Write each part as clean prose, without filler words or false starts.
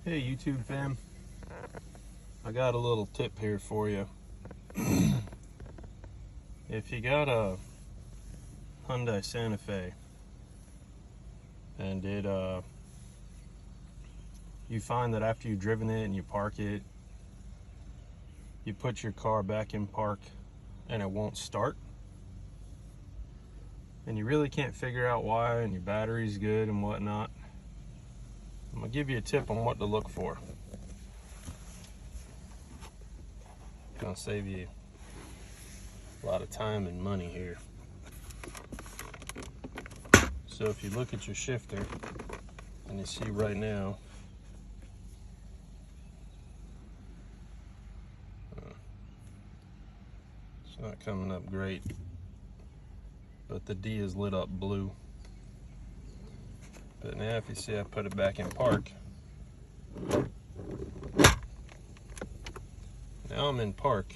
Hey YouTube fam, I got a little tip here for you. If you got a Hyundai Santa Fe and you find that after you've driven it and you park it, you put your car back in park and it won't start, and you really can't figure out why, and your battery's good and whatnot, I'm gonna give you a tip on what to look for. Gonna save you a lot of time and money here. So if you look at your shifter and you see right now, it's not coming up great, but the D is lit up blue. But now if you see I put it back in park, now I'm in park.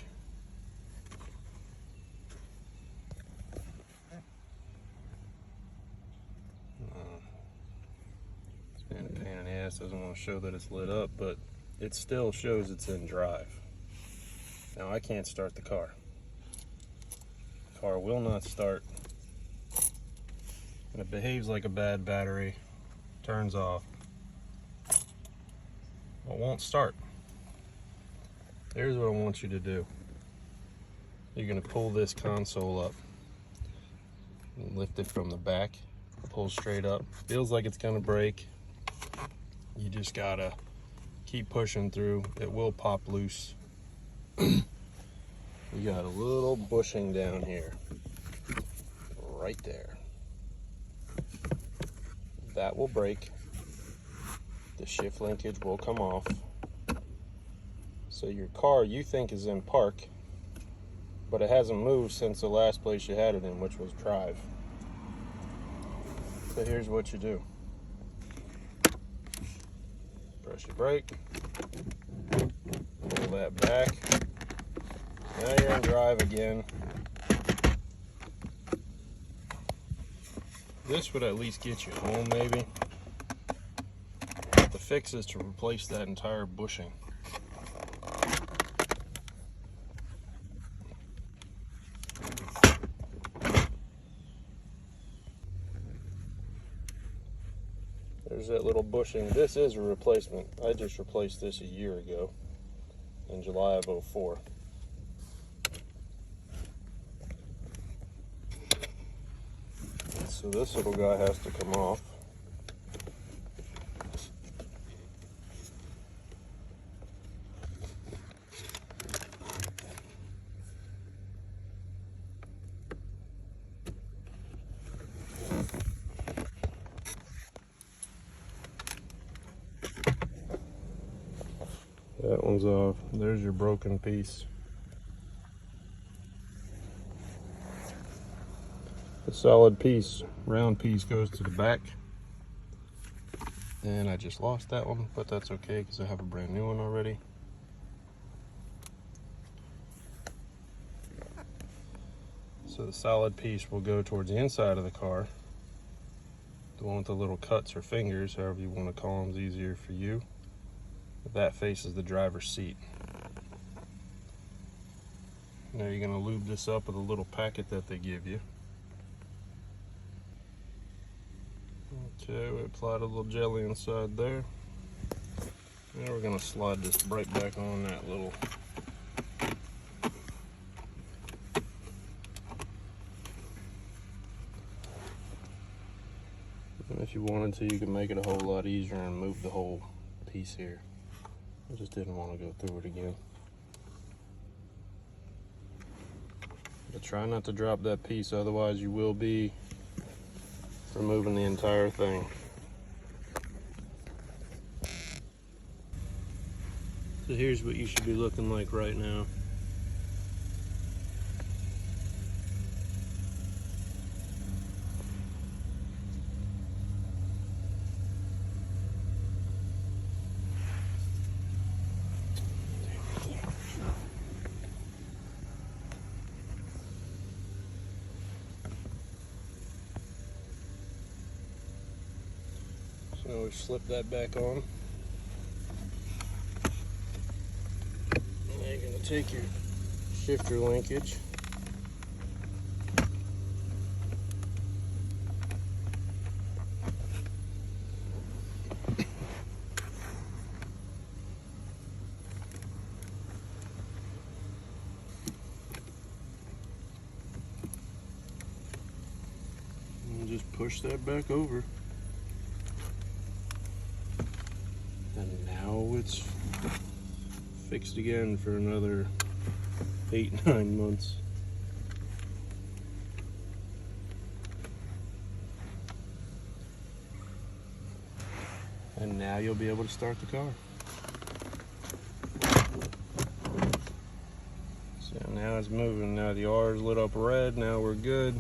It's been a pain in the ass, doesn't want to show that it's lit up, but it still shows it's in drive. Now I can't start the car. The car will not start. And it behaves like a bad battery, turns off, but won't start. Here's what I want you to do. You're gonna pull this console up and lift it from the back, pull straight up. Feels like it's gonna break. You just gotta keep pushing through. It will pop loose. We got a little bushing down here, right there. That will break. The shift linkage will come off. So your car you think is in park, but it hasn't moved since the last place you had it in, which was drive. So here's what you do. Press your brake, pull that back. Now you're in drive again. This would at least get you home maybe. The fix is to replace that entire bushing. There's that little bushing. This is a replacement. I just replaced this a year ago in July of '04. So this little guy has to come off. That one's off. There's your broken piece. The solid piece, round piece, goes to the back. And I just lost that one, but that's okay because I have a brand new one already. So the solid piece will go towards the inside of the car. The one with the little cuts or fingers, however you want to call them, is easier for you. That faces the driver's seat. Now you're going to lube this up with a little packet that they give you. Okay, we applied a little jelly inside there. Now we're going to slide this right back on that little. And if you wanted to, you could make it a whole lot easier and move the whole piece here. I just didn't want to go through it again. But try not to drop that piece, otherwise you will be removing the entire thing. So here's what you should be looking like right now. So we slip that back on. take your shifter linkage. And just push that back over. And now it's fixed again for another 8-9 months. And now you'll be able to start the car. So now it's moving. Now the R is lit up red. Now we're good.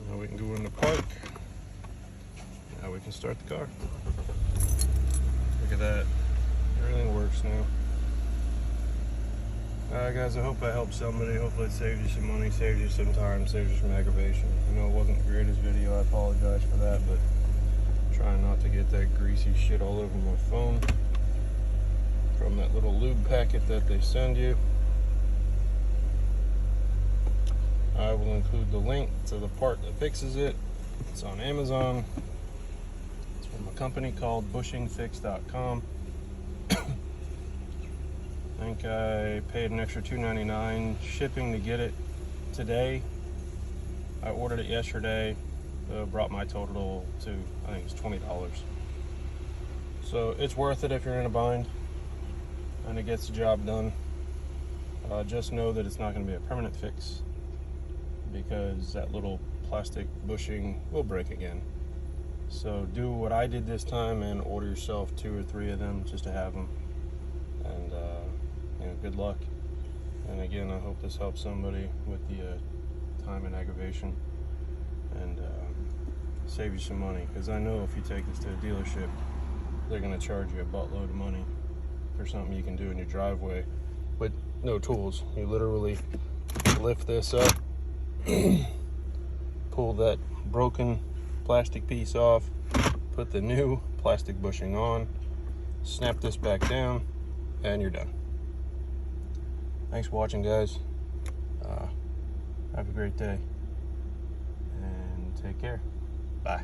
Now we can go in the park. Now we can start the car. Look at that. Everything works now. Alright guys, I hope I helped somebody. Hopefully it saved you some money, saved you some time, saved you some aggravation. I know it wasn't the greatest video, I apologize for that, but I'm trying not to get that greasy shit all over my phone from that little lube packet that they send you. I will include the link to the part that fixes it. It's on Amazon. It's from a company called bushingfix.com. I think I paid an extra $2.99 shipping to get it today. I ordered it yesterday. Brought my total to, I think it's $20. So it's worth it if you're in a bind and it gets the job done. Just know that it's not going to be a permanent fix, because that little plastic bushing will break again. So do what I did this time and order yourself 2 or 3 of them just to have them. And you know, good luck. And again, I hope this helps somebody with the time and aggravation, and save you some money. Because I know if you take this to a dealership, they're going to charge you a buttload of money for something you can do in your driveway with no tools. You literally lift this up, pull that broken plastic piece off, put the new plastic bushing on, snap this back down, and you're done. Thanks for watching, guys. Have a great day and take care. Bye.